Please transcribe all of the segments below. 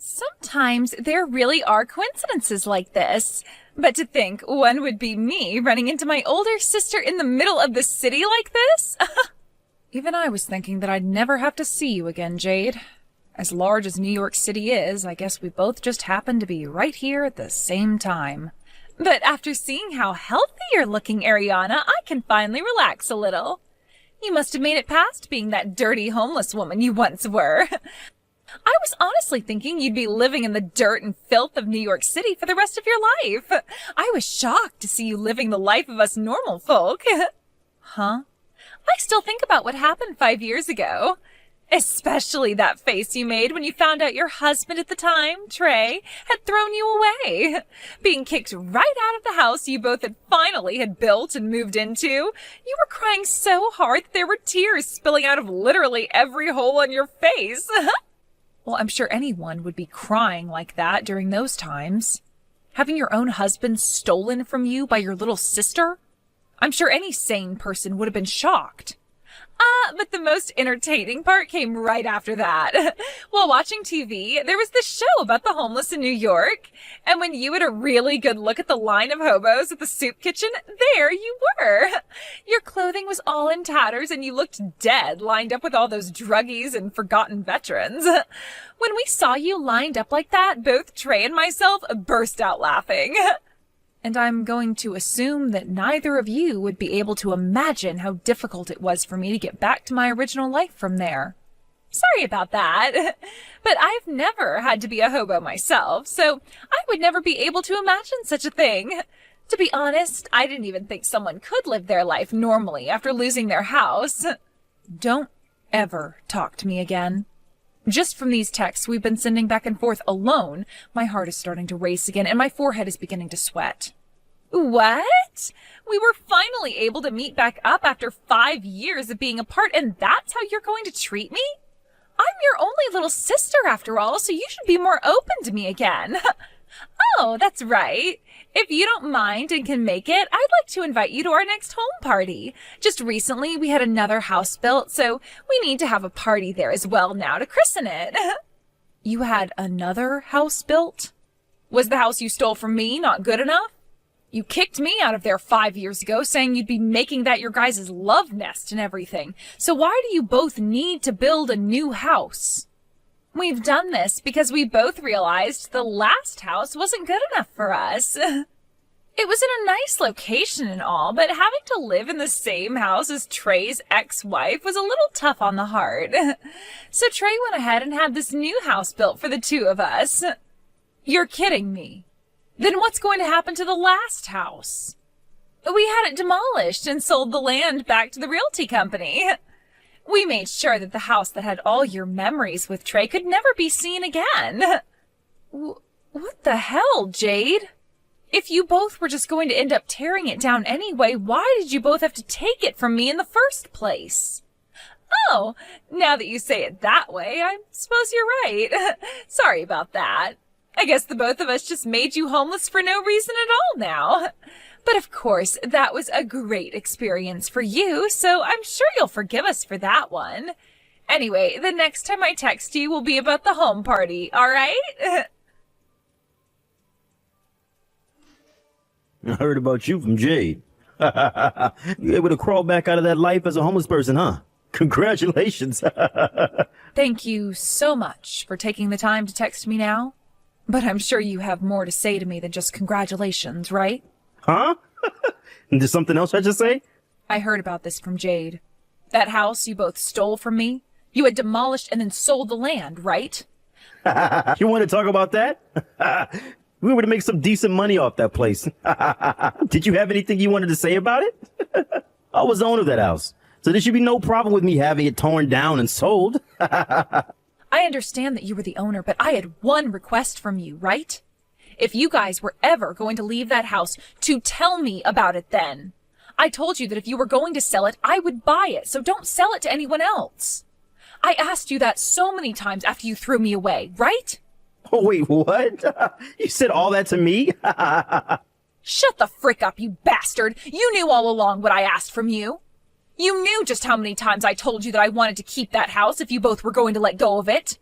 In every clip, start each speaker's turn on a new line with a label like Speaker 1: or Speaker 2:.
Speaker 1: Sometimes there really are coincidences like this. But to think one would be me running into my older sister in the middle of the city like this? Even I was thinking that I'd never have to see you again, Jade. As large as New York City is, I guess we both just happened to be right here at the same time. But after seeing how healthy you're looking, Ariana, I can finally relax a little. You must have made it past being that dirty homeless woman you once were. I was honestly thinking you'd be living in the dirt and filth of New York City for the rest of your life. I was shocked to see you living the life of us normal folk. Huh? I still think about what happened 5 years ago. Especially that face you made when you found out your husband at the time, Trey, had thrown you away. Being kicked right out of the house you both had built and moved into. You were crying so hard that there were tears spilling out of literally every hole on your face. Well, I'm sure anyone would be crying like that during those times. Having your own husband stolen from you by your little sister? I'm sure any sane person would have been shocked. But the most entertaining part came right after that. While watching TV, there was this show about the homeless in New York. And when you had a really good look at the line of hobos at the soup kitchen, there you were. Your clothing was all in tatters and you looked dead, lined up with all those druggies and forgotten veterans. When we saw you lined up like that, both Trey and myself burst out laughing. And I'm going to assume that neither of you would be able to imagine how difficult it was for me to get back to my original life from there. Sorry about that, but I've never had to be a hobo myself, so I would never be able to imagine such a thing. To be honest, I didn't even think someone could live their life normally after losing their house. Don't ever talk to me again. Just from these texts we've been sending back and forth alone, my heart is starting to race again and my forehead is beginning to sweat. What? We were finally able to meet back up after 5 years of being apart, and that's how you're going to treat me? I'm your only little sister after all, so you should be more open to me again. Oh, that's right. If you don't mind and can make it, I'd like to invite you to our next home party. Just recently, we had another house built, so we need to have a party there as well now to christen it. You had another house built? Was the house you stole from me not good enough? You kicked me out of there 5 years ago, saying you'd be making that your guys' love nest and everything. So why do you both need to build a new house? We've done this because we both realized the last house wasn't good enough for us. It was in a nice location and all, but having to live in the same house as Trey's ex-wife was a little tough on the heart. So Trey went ahead and had this new house built for the two of us. You're kidding me. Then what's going to happen to the last house? We had it demolished and sold the land back to the realty company. We made sure that the house that had all your memories with Trey could never be seen again. What the hell, Jade? If you both were just going to end up tearing it down anyway, why did you both have to take it from me in the first place? Oh, now that you say it that way, I suppose you're right. Sorry about that. I guess the both of us just made you homeless for no reason at all now. But of course, that was a great experience for you, so I'm sure you'll forgive us for that one. Anyway, the next time I text you will be about the home party, all right?
Speaker 2: I heard about you from Jade. You able to crawl back out of that life as a homeless person, huh? Congratulations.
Speaker 1: Thank you so much for taking the time to text me now. But I'm sure you have more to say to me than just congratulations, right?
Speaker 2: Huh? There's something else I should say?
Speaker 1: I heard about this from Jade. That house you both stole from me, you had demolished and then sold the land, right?
Speaker 2: You want to talk about that? We were to make some decent money off that place. Did you have anything you wanted to say about it? I was the owner of that house, so there should be no problem with me having it torn down and sold.
Speaker 1: I understand that you were the owner, but I had one request from you, right? If you guys were ever going to leave that house, to tell me about it then. I told you that if you were going to sell it, I would buy it, so don't sell it to anyone else. I asked you that so many times after you threw me away, right?
Speaker 2: Oh, wait, what? You said all that to me?
Speaker 1: Shut the frick up, you bastard! You knew all along what I asked from you. You knew just how many times I told you that I wanted to keep that house if you both were going to let go of it.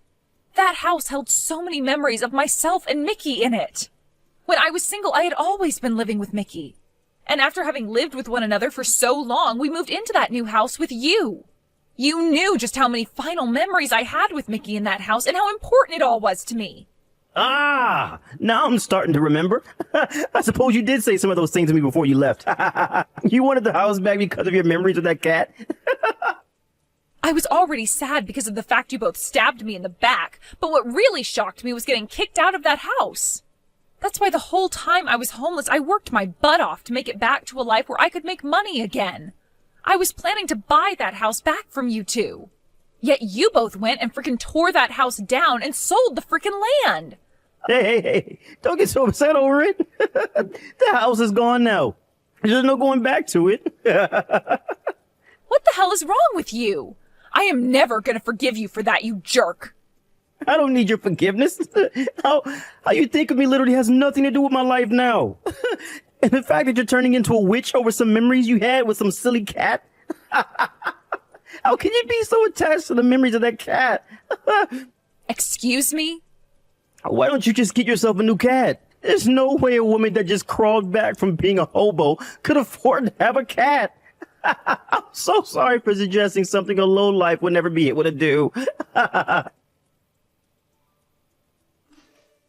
Speaker 1: That house held so many memories of myself and Mickey in it. When I was single, I had always been living with Mickey. And after having lived with one another for so long, we moved into that new house with you. You knew just how many final memories I had with Mickey in that house and how important it all was to me.
Speaker 2: Ah, now I'm starting to remember. I suppose you did say some of those things to me before you left. You wanted the house back because of your memories of that cat?
Speaker 1: I was already sad because of the fact you both stabbed me in the back, but what really shocked me was getting kicked out of that house. That's why the whole time I was homeless, I worked my butt off to make it back to a life where I could make money again. I was planning to buy that house back from you two. Yet you both went and frickin' tore that house down and sold the frickin' land.
Speaker 2: Hey, don't get so upset over it. The house is gone now. There's no going back to it.
Speaker 1: What the hell is wrong with you? I am never gonna forgive you for that, you jerk.
Speaker 2: I don't need your forgiveness. How you think of me literally has nothing to do with my life now. And the fact that you're turning into a witch over some memories you had with some silly cat. How can you be so attached to the memories of that cat?
Speaker 1: Excuse me?
Speaker 2: Why don't you just get yourself a new cat? There's no way a woman that just crawled back from being a hobo could afford to have a cat. I'm so sorry for suggesting something a lowlife would never be able to do.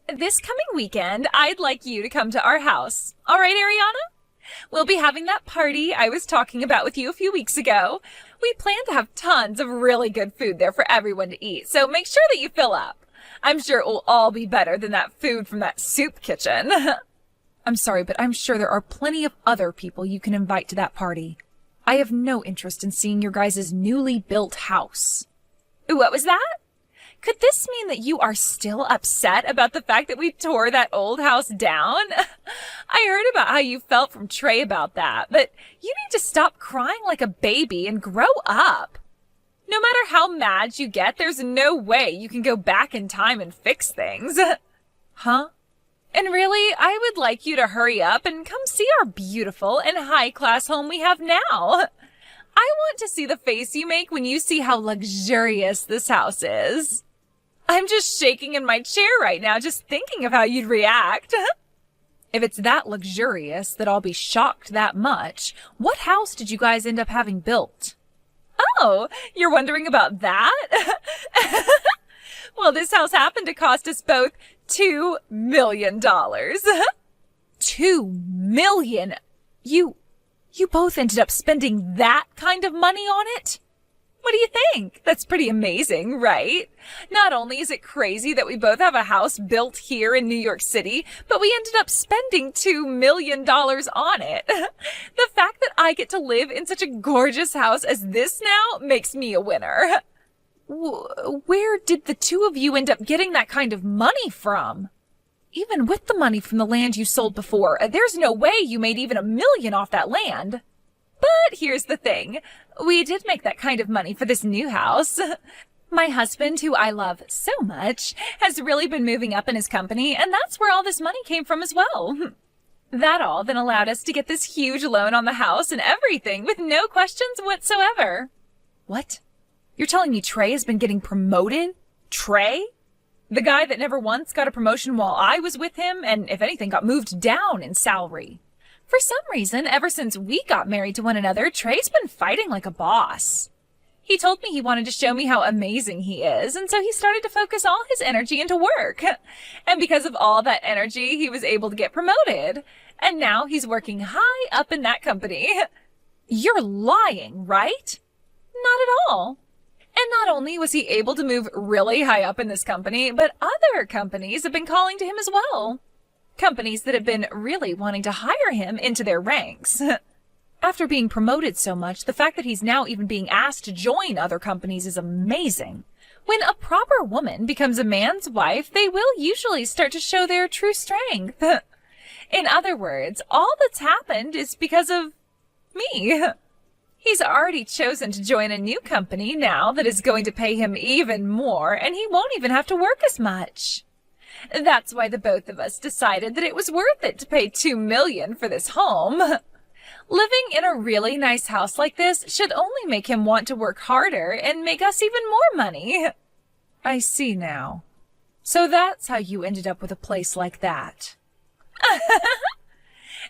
Speaker 1: This coming weekend, I'd like you to come to our house. All right, Ariana? We'll be having that party I was talking about with you a few weeks ago. We plan to have tons of really good food there for everyone to eat, so make sure that you fill up. I'm sure it will all be better than that food from that soup kitchen. I'm sorry, but I'm sure there are plenty of other people you can invite to that party. I have no interest in seeing your guys' newly built house. What was that? Could this mean that you are still upset about the fact that we tore that old house down? I heard about how you felt from Trey about that, but you need to stop crying like a baby and grow up. No matter how mad you get, there's no way you can go back in time and fix things. Huh? And really, I would like you to hurry up and come see our beautiful and high-class home we have now. I want to see the face you make when you see how luxurious this house is. I'm just shaking in my chair right now just thinking of how you'd react. If it's that luxurious that I'll be shocked that much, what house did you guys end up having built? Oh, you're wondering about that? Well, this house happened to cost us both $2 million. $2 million? You both ended up spending that kind of money on it? What do you think? That's pretty amazing, right? Not only is it crazy that we both have a house built here in New York City, but we ended up spending $2 million on it. The fact that I get to live in such a gorgeous house as this now makes me a winner. Where did the two of you end up getting that kind of money from? Even with the money from the land you sold before, there's no way you made even $1 million off that land. But here's the thing. We did make that kind of money for this new house. My husband, who I love so much, has really been moving up in his company, and that's where all this money came from as well. That all then allowed us to get this huge loan on the house and everything with no questions whatsoever. What? You're telling me Trey has been getting promoted? Trey? The guy that never once got a promotion while I was with him, and if anything got moved down in salary. For some reason, ever since we got married to one another, Trey's been fighting like a boss. He told me he wanted to show me how amazing he is, and so he started to focus all his energy into work. And because of all that energy, he was able to get promoted. And now he's working high up in that company. You're lying, right? Not at all. And not only was he able to move really high up in this company, but other companies have been calling to him as well. Companies that have been really wanting to hire him into their ranks. After being promoted so much, the fact that he's now even being asked to join other companies is amazing. When a proper woman becomes a man's wife, they will usually start to show their true strength. In other words, all that's happened is because of me. He's already chosen to join a new company now that is going to pay him even more, and he won't even have to work as much. That's why the both of us decided that it was worth it to pay $2 million for this home. Living in a really nice house like this should only make him want to work harder and make us even more money. I see now. So that's how you ended up with a place like that.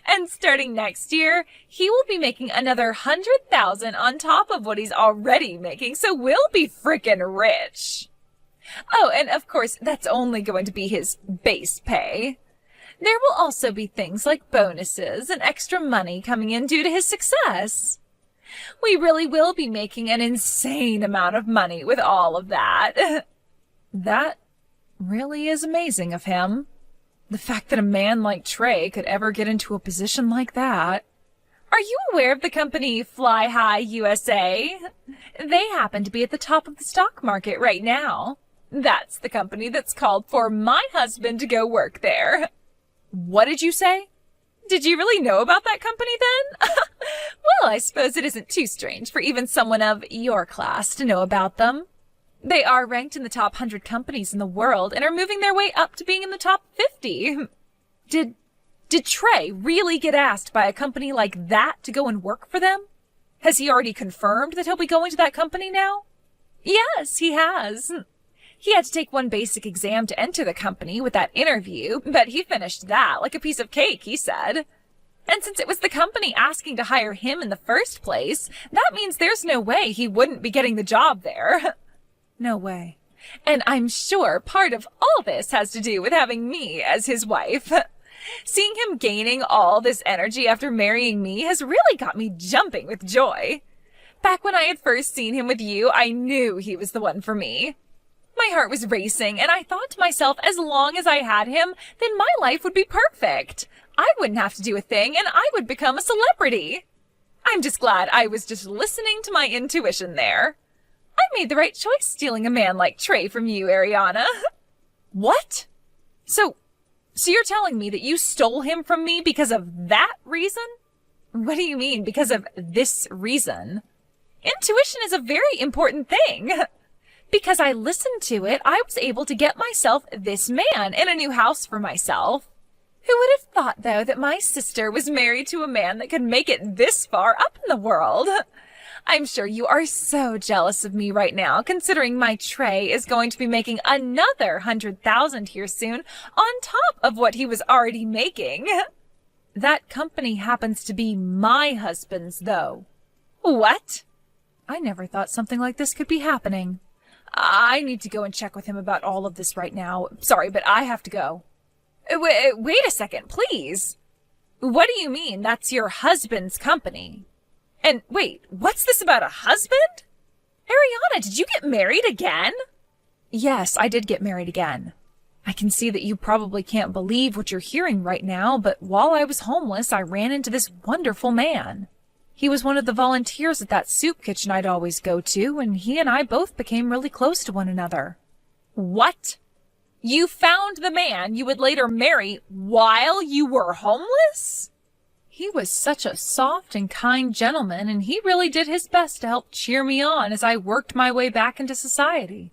Speaker 1: And starting next year, he will be making another 100,000 on top of what he's already making, so we'll be frickin' rich. Oh, and of course, that's only going to be his base pay. There will also be things like bonuses and extra money coming in due to his success. We really will be making an insane amount of money with all of that. That really is amazing of him. The fact that a man like Trey could ever get into a position like that. Are you aware of the company Fly High USA? They happen to be at the top of the stock market right now. That's the company that's called for my husband to go work there. What did you say? Did you really know about that company then? Well, I suppose it isn't too strange for even someone of your class to know about them. They are ranked in the top 100 companies in the world and are moving their way up to being in the top 50. Did Trey really get asked by a company like that to go and work for them? Has he already confirmed that he'll be going to that company now? Yes, he has. He had to take one basic exam to enter the company with that interview, but he finished that like a piece of cake, he said. And since it was the company asking to hire him in the first place, that means there's no way he wouldn't be getting the job there. No way. And I'm sure part of all this has to do with having me as his wife. Seeing him gaining all this energy after marrying me has really got me jumping with joy. Back when I had first seen him with you, I knew he was the one for me. My heart was racing, and I thought to myself, as long as I had him, then my life would be perfect. I wouldn't have to do a thing, and I would become a celebrity. I'm just glad I was just listening to my intuition there. I made the right choice stealing a man like Trey from you, Ariana. What? So you're telling me that you stole him from me because of that reason? What do you mean, because of this reason? Intuition is a very important thing. Because I listened to it, I was able to get myself this man and a new house for myself. Who would have thought, though, that my sister was married to a man that could make it this far up in the world? I'm sure you are so jealous of me right now, considering my Trey is going to be making another 100,000 here soon on top of what he was already making. That company happens to be my husband's, though. What? I never thought something like this could be happening. I need to go and check with him about all of this right now. Sorry, but I have to go. Wait a second, please. What do you mean that's your husband's company? And wait, what's this about a husband? Ariana, did you get married again? Yes, I did get married again. I can see that you probably can't believe what you're hearing right now, but while I was homeless, I ran into this wonderful man. He was one of the volunteers at that soup kitchen I'd always go to, and he and I both became really close to one another. What? You found the man you would later marry while you were homeless? He was such a soft and kind gentleman, and he really did his best to help cheer me on as I worked my way back into society.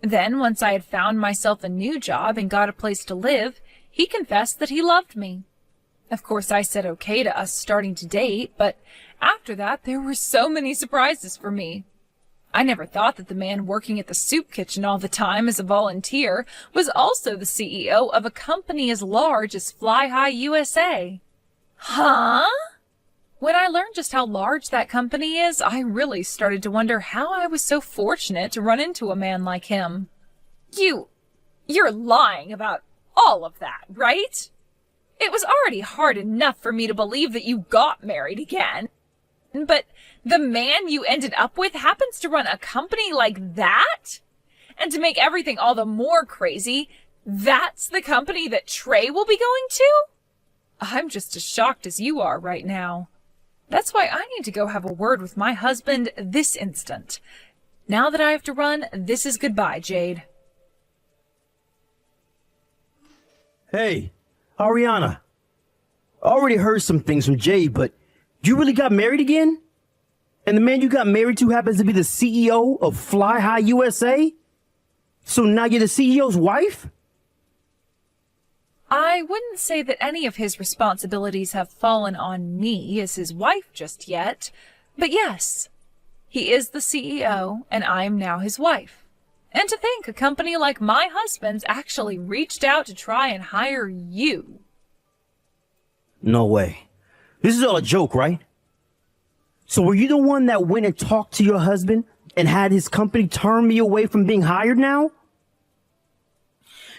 Speaker 1: Then, once I had found myself a new job and got a place to live, he confessed that he loved me. Of course, I said okay to us starting to date, but after that, there were so many surprises for me. I never thought that the man working at the soup kitchen all the time as a volunteer was also the CEO of a company as large as Fly High USA. Huh? When I learned just how large that company is, I really started to wonder how I was so fortunate to run into a man like him. You're lying about all of that, right? It was already hard enough for me to believe that you got married again. But the man you ended up with happens to run a company like that? And to make everything all the more crazy, that's the company that Trey will be going to? I'm just as shocked as you are right now. That's why I need to go have a word with my husband this instant. Now that I have to run, this is goodbye, Jade.
Speaker 2: Hey, Ariana. I already heard some things from Jade, but you really got married again? And the man you got married to happens to be the CEO of Fly High USA? So now you're the CEO's wife?
Speaker 1: I wouldn't say that any of his responsibilities have fallen on me as his wife just yet, but yes, he is the CEO and I'm now his wife. And to think a company like my husband's actually reached out to try and hire you.
Speaker 2: No way. This is all a joke, right? So were you the one that went and talked to your husband and had his company turn me away from being hired now?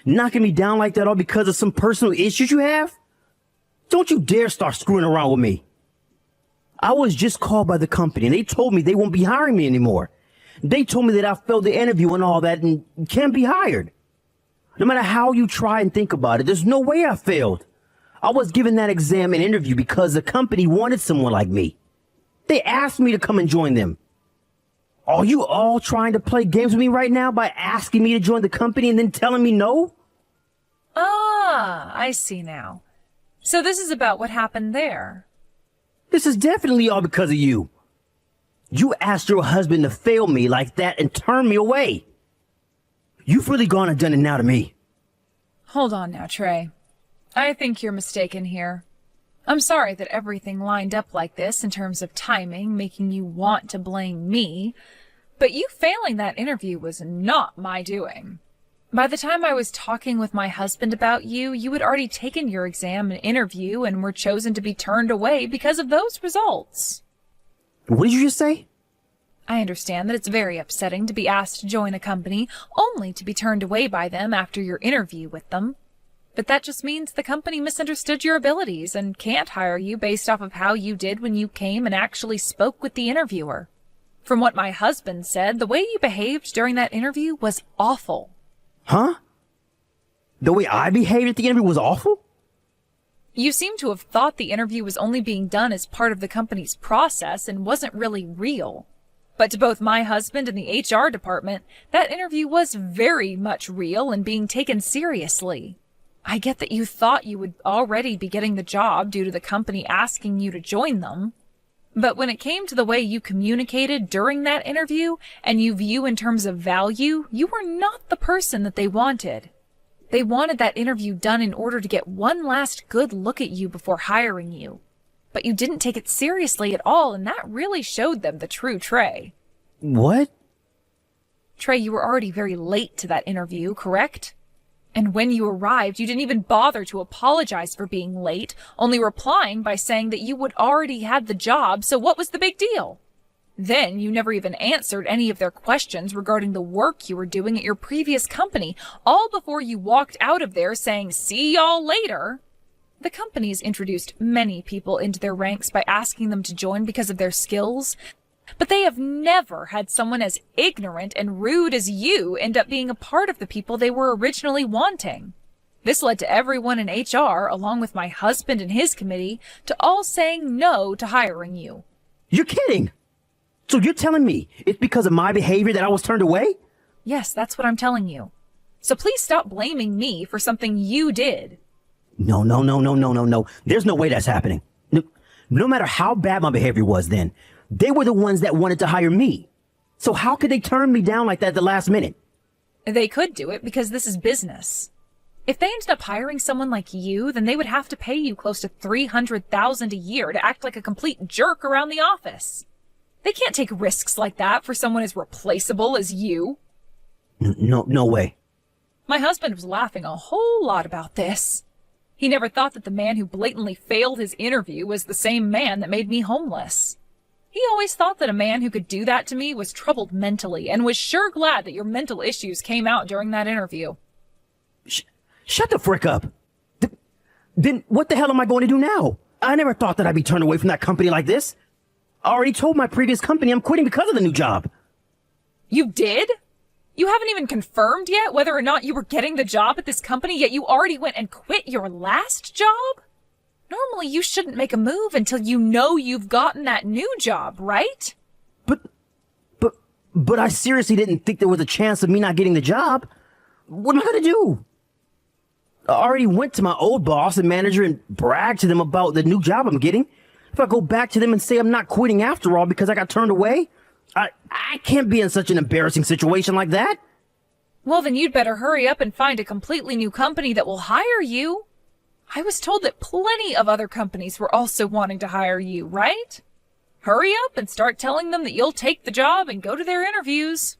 Speaker 2: Knocking me down like that all because of some personal issues you have? Don't you dare start screwing around with me. I was just called by the company and they told me they won't be hiring me anymore. They told me that I failed the interview and all that and can't be hired. No matter how you try and think about it, there's no way I failed. I was given that exam and interview because the company wanted someone like me. They asked me to come and join them. Are you all trying to play games with me right now by asking me to join the company and then telling me no?
Speaker 1: Ah, I see now. So this is about what happened there.
Speaker 2: This is definitely all because of you. You asked your husband to fail me like that and turn me away. You've really gone and done it now to me.
Speaker 1: Hold on now, Trey. I think you're mistaken here. I'm sorry that everything lined up like this in terms of timing, making you want to blame me, but you failing that interview was not my doing. By the time I was talking with my husband about you, you had already taken your exam and interview and were chosen to be turned away because of those results.
Speaker 2: What did you just say?
Speaker 1: I understand that it's very upsetting to be asked to join a company only to be turned away by them after your interview with them. But that just means the company misunderstood your abilities and can't hire you based off of how you did when you came and actually spoke with the interviewer. From what my husband said, the way you behaved during that interview was awful.
Speaker 2: Huh? The way I behaved at the interview was awful?
Speaker 1: You seem to have thought the interview was only being done as part of the company's process and wasn't really real. But to both my husband and the HR department, that interview was very much real and being taken seriously. I get that you thought you would already be getting the job due to the company asking you to join them. But when it came to the way you communicated during that interview and you view in terms of value, you were not the person that they wanted. They wanted that interview done in order to get one last good look at you before hiring you. But you didn't take it seriously at all, and that really showed them the true Trey.
Speaker 2: What?
Speaker 1: Trey, you were already very late to that interview, correct? And when you arrived, you didn't even bother to apologize for being late, only replying by saying that you would already had the job, so what was the big deal? Then you never even answered any of their questions regarding the work you were doing at your previous company, all before you walked out of there saying, "See y'all later." The company's introduced many people into their ranks by asking them to join because of their skills, but they have never had someone as ignorant and rude as you end up being a part of the people they were originally wanting. This led to everyone in HR, along with my husband and his committee, to all saying no to hiring you.
Speaker 2: You're kidding! So you're telling me it's because of my behavior that I was turned away?
Speaker 1: Yes, that's what I'm telling you. So please stop blaming me for something you did.
Speaker 2: No. There's no way that's happening. No matter how bad my behavior was then, they were the ones that wanted to hire me. So how could they turn me down like that at the last minute?
Speaker 1: They could do it because this is business. If they ended up hiring someone like you, then they would have to pay you close to $300,000 a year to act like a complete jerk around the office. They can't take risks like that for someone as replaceable as you.
Speaker 2: No way.
Speaker 1: My husband was laughing a whole lot about this. He never thought that the man who blatantly failed his interview was the same man that made me homeless. He always thought that a man who could do that to me was troubled mentally and was sure glad that your mental issues came out during that interview.
Speaker 2: Shut the frick up. Then what the hell am I going to do now? I never thought that I'd be turned away from that company like this. I already told my previous company I'm quitting because of the new job.
Speaker 1: You did? You haven't even confirmed yet whether or not you were getting the job at this company, yet you already went and quit your last job? Normally, you shouldn't make a move until you know you've gotten that new job, right?
Speaker 2: But I seriously didn't think there was a chance of me not getting the job. What am I going to do? I already went to my old boss and manager and bragged to them about the new job I'm getting. If I go back to them and say I'm not quitting after all because I got turned away, I can't be in such an embarrassing situation like that.
Speaker 1: Well, then you'd better hurry up and find a completely new company that will hire you. I was told that plenty of other companies were also wanting to hire you, right? Hurry up and start telling them that you'll take the job and go to their interviews.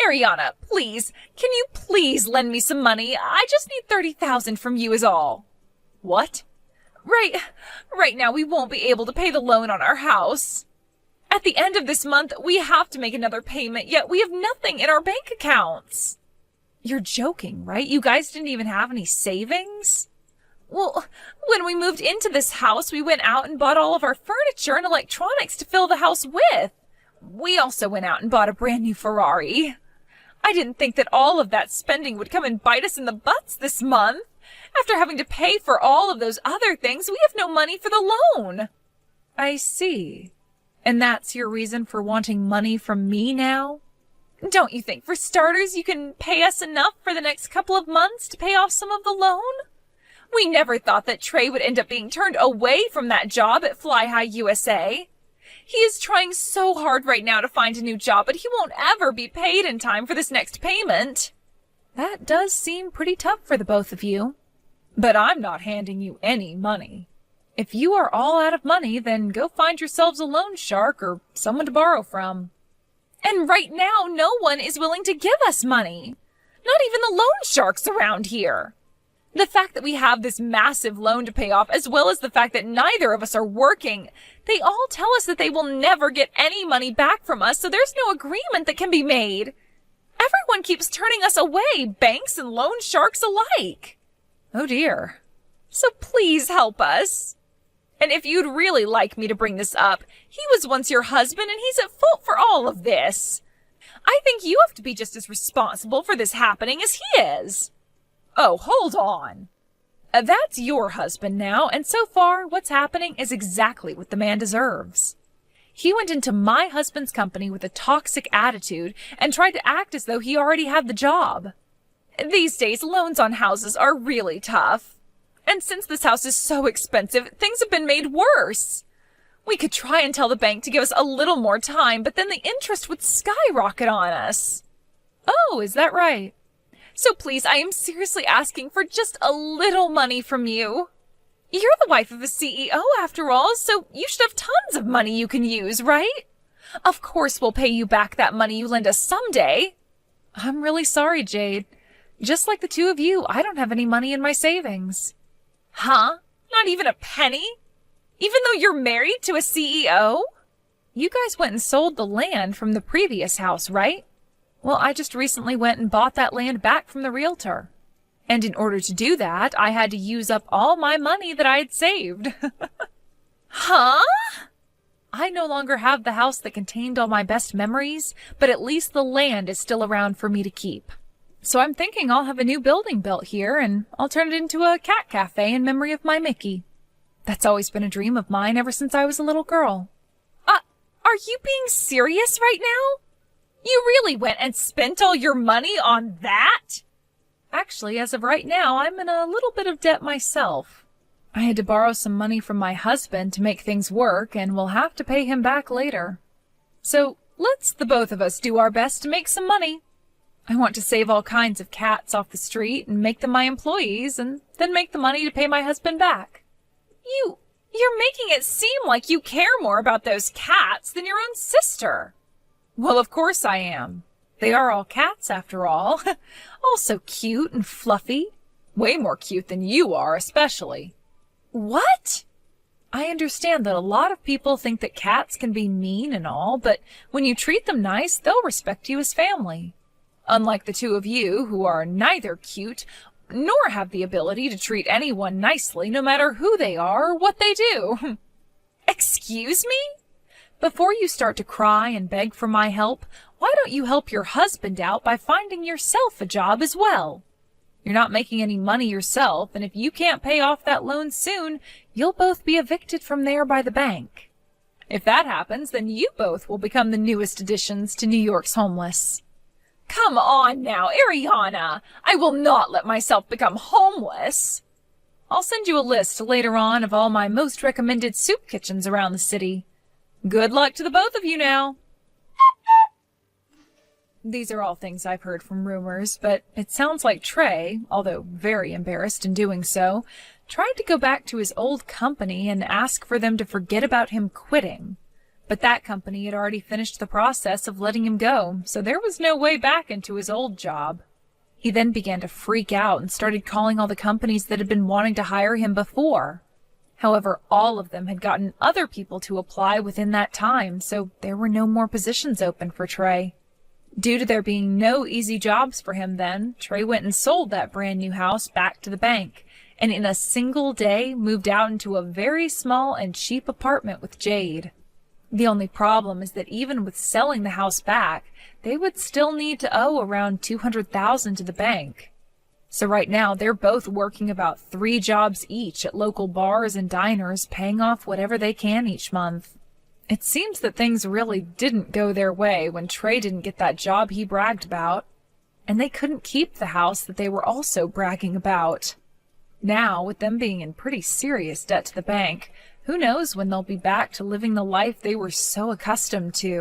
Speaker 1: Ariana, please, can you please lend me some money? I just need $30,000 from you is all. What? Right now we won't be able to pay the loan on our house. At the end of this month, we have to make another payment, yet we have nothing in our bank accounts. You're joking, right? You guys didn't even have any savings? Well, when we moved into this house, we went out and bought all of our furniture and electronics to fill the house with. We also went out and bought a brand new Ferrari. I didn't think that all of that spending would come and bite us in the butts this month. After having to pay for all of those other things, we have no money for the loan. I see. And that's your reason for wanting money from me now? Don't you think, for starters, you can pay us enough for the next couple of months to pay off some of the loan? We never thought that Trey would end up being turned away from that job at Fly High USA. He is trying so hard right now to find a new job, but he won't ever be paid in time for this next payment. That does seem pretty tough for the both of you. But I'm not handing you any money. If you are all out of money, then go find yourselves a loan shark or someone to borrow from. And right now, no one is willing to give us money. Not even the loan sharks around here. The fact that we have this massive loan to pay off, as well as the fact that neither of us are working, they all tell us that they will never get any money back from us, so there's no agreement that can be made. Everyone keeps turning us away, banks and loan sharks alike. Oh dear. So please help us. And if you'd really like me to bring this up, he was once your husband and he's at fault for all of this. I think you have to be just as responsible for this happening as he is. Oh, hold on. That's your husband now, and so far what's happening is exactly what the man deserves. He went into my husband's company with a toxic attitude and tried to act as though he already had the job. These days, loans on houses are really tough. And since this house is so expensive, things have been made worse. We could try and tell the bank to give us a little more time, but then the interest would skyrocket on us. Oh, is that right? So please, I am seriously asking for just a little money from you. You're the wife of a CEO after all, so you should have tons of money you can use, right? Of course we'll pay you back that money you lend us someday. I'm really sorry, Jade. Just like the two of you, I don't have any money in my savings. Huh? Not even a penny? Even though you're married to a CEO? You guys went and sold the land from the previous house, right? Well, I just recently went and bought that land back from the realtor. And in order to do that, I had to use up all my money that I had saved. Huh? I no longer have the house that contained all my best memories, but at least the land is still around for me to keep. So I'm thinking I'll have a new building built here, and I'll turn it into a cat cafe in memory of my Mickey. That's always been a dream of mine ever since I was a little girl. Are you being serious right now? You really went and spent all your money on that? Actually, as of right now, I'm in a little bit of debt myself. I had to borrow some money from my husband to make things work, and we'll have to pay him back later. So let's the both of us do our best to make some money. I want to save all kinds of cats off the street and make them my employees, and then make the money to pay my husband back. You're making it seem like you care more about those cats than your own sister. Well, of course I am. They are all cats, after all. All so cute and fluffy. Way more cute than you are, especially. What? I understand that a lot of people think that cats can be mean and all, but when you treat them nice, they'll respect you as family. Unlike the two of you, who are neither cute nor have the ability to treat anyone nicely, no matter who they are or what they do. Excuse me? Before you start to cry and beg for my help, why don't you help your husband out by finding yourself a job as well? You're not making any money yourself, and if you can't pay off that loan soon, you'll both be evicted from there by the bank. If that happens, then you both will become the newest additions to New York's homeless. Come on now, Ariana. I will not let myself become homeless. I'll send you a list later on of all my most recommended soup kitchens around the city. Good luck to the both of you now. These are all things I've heard from rumors, but it sounds like Trey, although very embarrassed in doing so, tried to go back to his old company and ask for them to forget about him quitting. But that company had already finished the process of letting him go, so there was no way back into his old job. He then began to freak out and started calling all the companies that had been wanting to hire him before. However, all of them had gotten other people to apply within that time, so there were no more positions open for Trey. Due to there being no easy jobs for him then, Trey went and sold that brand new house back to the bank, and in a single day moved out into a very small and cheap apartment with Jade. The only problem is that even with selling the house back, they would still need to owe around $200,000 to the bank. So right now, they're both working about 3 jobs each at local bars and diners, paying off whatever they can each month. It seems that things really didn't go their way when Trey didn't get that job he bragged about, and they couldn't keep the house that they were also bragging about. Now, with them being in pretty serious debt to the bank, who knows when they'll be back to living the life they were so accustomed to.